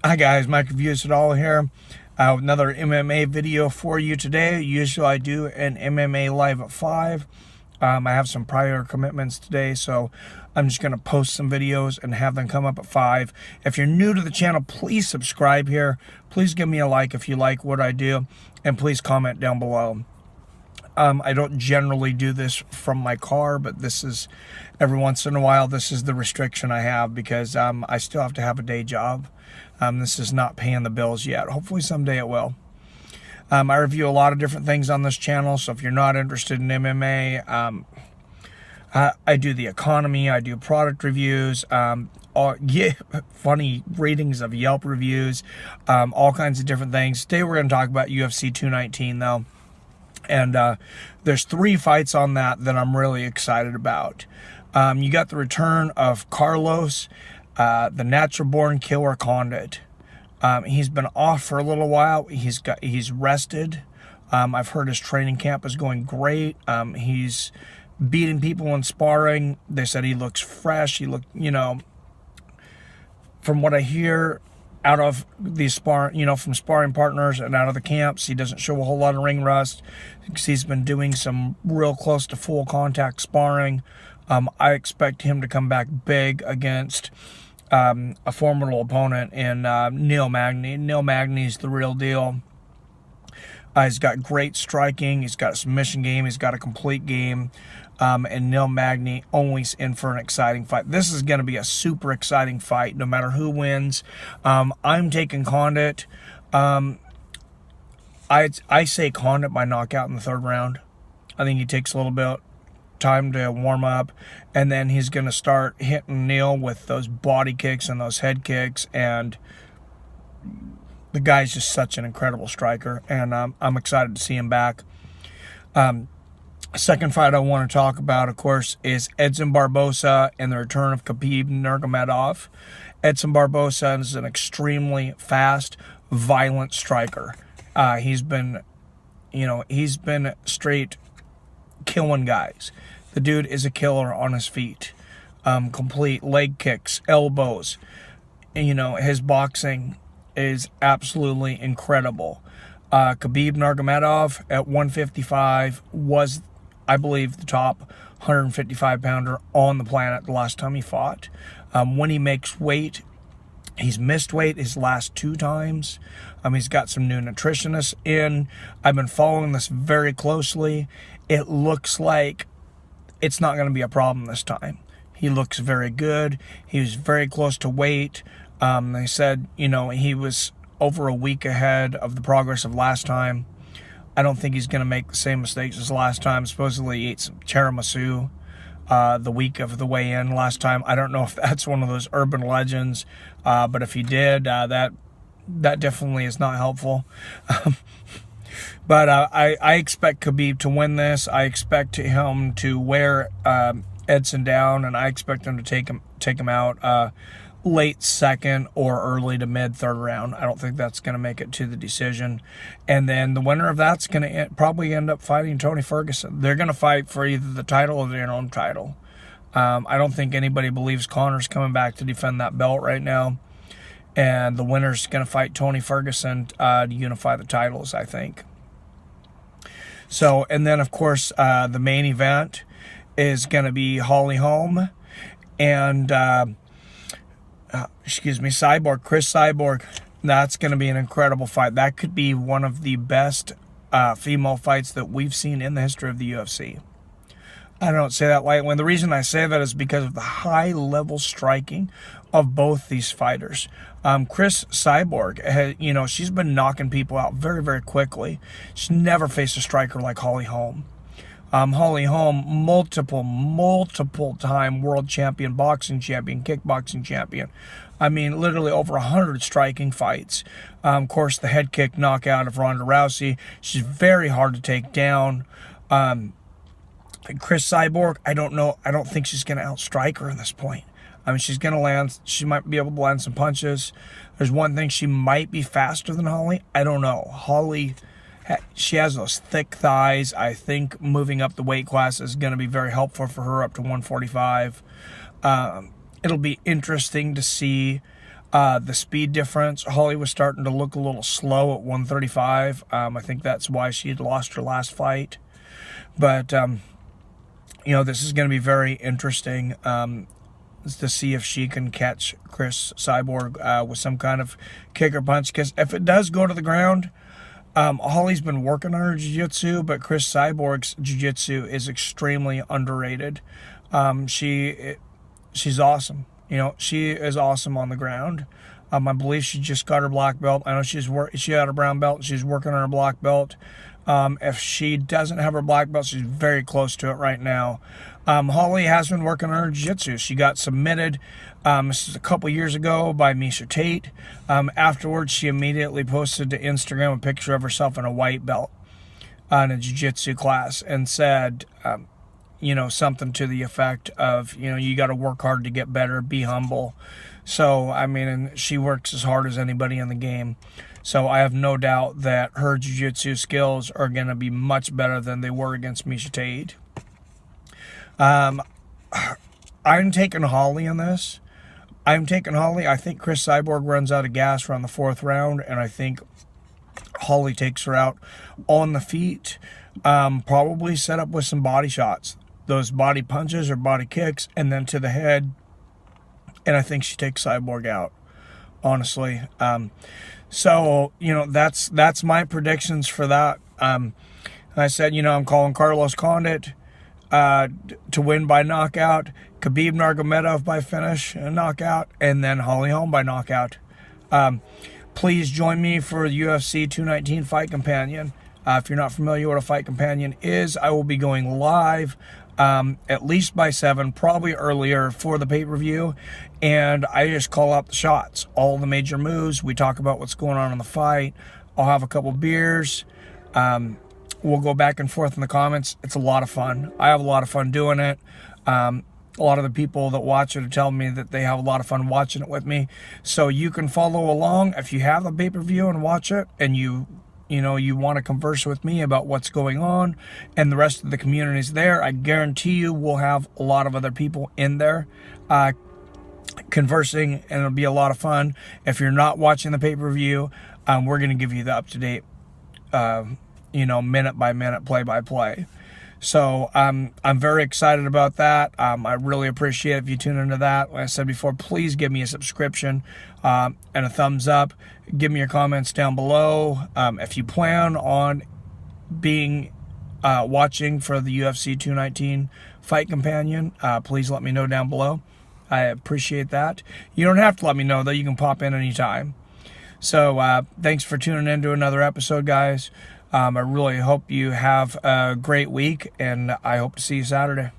Hi guys, Mike Reviews It All here. Another MMA video for you today. Usually I do an MMA live at 5. I have some prior commitments today, so I'm just going to post some videos and have them come up at 5. If you're new to the channel, please subscribe here. Please give me a like if you like what I do, and please comment down below. I don't generally do this from my car, but this is, every once in a while, this is the restriction I have because I still have to have a day job. This is not paying the bills yet. Hopefully someday it will. I review a lot of different things on this channel, so if you're not interested in MMA, I do the economy, I do product reviews, funny ratings of Yelp reviews, all kinds of different things. Today we're going to talk about UFC 219 though. And there's 3 fights on that I'm really excited about. You got the return of Carlos, the natural-born killer Condit. He's been off for a little while. He's rested. I've heard his training camp is going great. He's beating people in sparring. They said he looks fresh. He looked, from what I hear out of these from sparring partners and out of the camps, he doesn't show a whole lot of ring rust because he's been doing some real close to full contact sparring. I expect him to come back big against a formidable opponent in Neil Magny. Neil Magny's the real deal. He's got great striking. He's got a submission game. He's got a complete game. And Neil Magny always in for an exciting fight. This is going to be a super exciting fight, no matter who wins. I'm taking Condit. I say Condit by knockout in the 3rd round. I think he takes a little bit time to warm up, and then he's going to start hitting Neil with those body kicks and those head kicks, and the guy's just such an incredible striker, and I'm excited to see him back. Second fight I want to talk about, of course, is Edson Barboza and the return of Khabib Nurmagomedov. Edson Barboza is an extremely fast, violent striker. He's been straight killing guys. The dude is a killer on his feet. Complete leg kicks, elbows. And, his boxing is absolutely incredible. Khabib Nurmagomedov at 155 was, I believe, the top 155-pounder on the planet the last time he fought. When he makes weight, he's missed weight his last 2 times. He's got some new nutritionists in. I've been following this very closely. It looks like it's not going to be a problem this time. He looks very good. He was very close to weight. They said, he was over a week ahead of the progress of last time. I don't think he's going to make the same mistakes as last time. Supposedly he ate some tiramisu the week of the weigh-in last time. I don't know if that's one of those urban legends, but if he did, that definitely is not helpful. But I expect Khabib to win this. I expect him to wear Edson down, and I expect him to take him out late 2nd or early to mid 3rd round. I don't think that's going to make it to the decision. And then the winner of that's going to probably end up fighting Tony Ferguson. They're going to fight for either the title or their own title. I don't think anybody believes Conor's coming back to defend that belt right now. And the winner's going to fight Tony Ferguson to unify the titles, I think. So, and then, of course, the main event is going to be Holly Holm and, Cyborg, Cris Cyborg. That's going to be an incredible fight. That could be one of the best female fights that we've seen in the history of the UFC. I don't say that lightly. And the reason I say that is because of the high-level striking of both these fighters. Cris Cyborg, she's been knocking people out very, very quickly. She's never faced a striker like Holly Holm. Holly Holm, multiple time world champion, boxing champion, kickboxing champion. Literally over 100 striking fights. Of course, the head kick knockout of Ronda Rousey. She's very hard to take down. Cris Cyborg, I don't think she's going to outstrike her at this point. She might be able to land some punches. There's one thing, she might be faster than Holly. I don't know. Holly, she has those thick thighs. I think moving up the weight class is going to be very helpful for her up to 145. It'll be interesting to see The speed difference, Holly was starting to look a little slow at 135. I think that's why she had lost her last fight. But, this is going to be very interesting to see if she can catch Cris Cyborg with some kind of kick or punch. Because if it does go to the ground, Holly's been working on her jiu-jitsu, but Cris Cyborg's jiu-jitsu is extremely underrated. She's awesome. She is awesome on the ground. I believe she just got her black belt. I know she had a brown belt. She's working on her black belt. If she doesn't have her black belt, she's very close to it right now. Holly has been working on her jiu-jitsu. She got submitted, this is a couple years ago, by Miesha Tate. Afterwards, she immediately posted to Instagram a picture of herself in a white belt in a jiu-jitsu class and said, something to the effect of, you got to work hard to get better, be humble. So, and she works as hard as anybody in the game. So I have no doubt that her jiu-jitsu skills are going to be much better than they were against Miesha Tate. I'm taking Holly in this. I'm taking Holly. I think Cris Cyborg runs out of gas around the 4th round, and I think Holly takes her out on the feet. Probably set up with some body shots. Those body punches or body kicks, and then to the head. And I think she takes Cyborg out, honestly. So, that's my predictions for that. I said, I'm calling Carlos Condit to win by knockout, Khabib Nurmagomedov by finish and knockout, and then Holly Holm by knockout. Please join me for the UFC 219 Fight Companion. If you're not familiar with what a Fight Companion is, I will be going live at least by 7, probably earlier, for the pay-per-view, and I just call out the shots, all the major moves. We talk about what's going on in the fight. I'll have a couple beers. We'll go back and forth in the comments. It's a lot of fun. I have a lot of fun doing it. A lot of the people that watch it are telling me that they have a lot of fun watching it with me. So you can follow along if you have the pay-per-view and watch it, and you want to converse with me about what's going on and the rest of the communities there. I guarantee you we'll have a lot of other people in there conversing, and it'll be a lot of fun. If you're not watching the pay-per-view, we're going to give you the up-to-date, minute-by-minute, play-by-play. So I'm very excited about that. I really appreciate it if you tune into that. Like I said before, please give me a subscription and a thumbs up. Give me your comments down below. If you plan on being watching for the UFC 219 Fight Companion, please let me know down below. I appreciate that. You don't have to let me know, though. You can pop in anytime. So thanks for tuning in to another episode, guys. I really hope you have a great week, and I hope to see you Saturday.